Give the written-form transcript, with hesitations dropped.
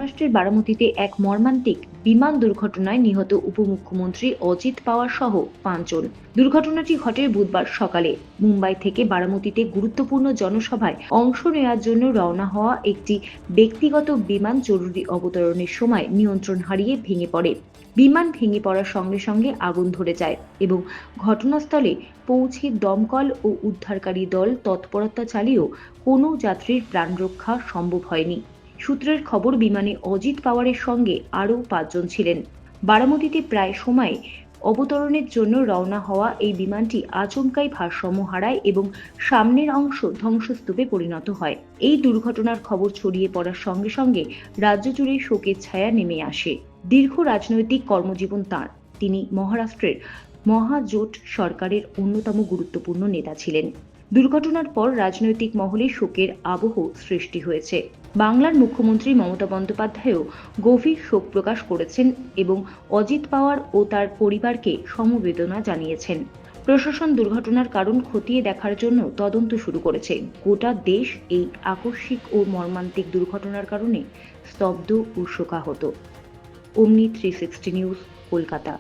মহারাষ্ট্রের বারামতিতে এক মর্মান্তিক বিমান দুর্ঘটনায় নিহত উপমুখ্যমন্ত্রী অজিত পাওয়ার সহ ৫ জন। দুর্ঘটনাটি ঘটে বুধবার সকালে মুম্বাই থেকে বারামতিতে গুরুত্বপূর্ণ জনসভায় অংশ নেওয়ার জন্য রওনা হওয়া একটি ব্যক্তিগত বিমান জরুরি অবতরণের সময় নিয়ন্ত্রণ হারিয়ে ভেঙে পড়ে। বিমান ভেঙে পড়ার সঙ্গে সঙ্গে আগুন ধরে যায় এবং ঘটনাস্থলে পৌঁছে দমকল ও উদ্ধারকারী দল তৎপরতা চালিয়েও কোনো যাত্রীর প্রাণ রক্ষা সম্ভব হয়নি। সূত্রের খবর, বিমানে অজিত পাওয়ারের সঙ্গে আরও ৫ জন ছিলেন। বারামতিতে প্রায় সময় অবতরণের জন্য রওনা হওয়া এই বিমানটি আচমকাই ভারসাম্য হারায় এবং সামনের অংশ ধ্বংসস্তূপে পরিণত হয়। এই দুর্ঘটনার খবর ছড়িয়ে পড়ার সঙ্গে সঙ্গে রাজ্য জুড়ে শোকের ছায়া নেমে আসে। দীর্ঘ রাজনৈতিক কর্মজীবন তাঁর। তিনি মহারাষ্ট্রের মহাজোট সরকারের অন্যতম গুরুত্বপূর্ণ নেতা ছিলেন। দুর্ঘটনার পর রাজনৈতিক মহলে শোকের আবহ সৃষ্টি হয়েছে। বাংলার মুখ্যমন্ত্রী মমতা বন্দ্যোপাধ্যায়ও গভীর শোক প্রকাশ করেছেন এবং অজিত পাওয়ার ও তার পরিবারকে সমবেদনা জানিয়েছেন। প্রশাসন দুর্ঘটনার কারণ খতিয়ে দেখার জন্য তদন্ত শুরু করেছে। গোটা দেশ এই আকস্মিক ও মর্মান্তিক দুর্ঘটনার কারণে স্তব্ধ ও শোকাহত। অমনি 360 নিউজ, কলকাতা।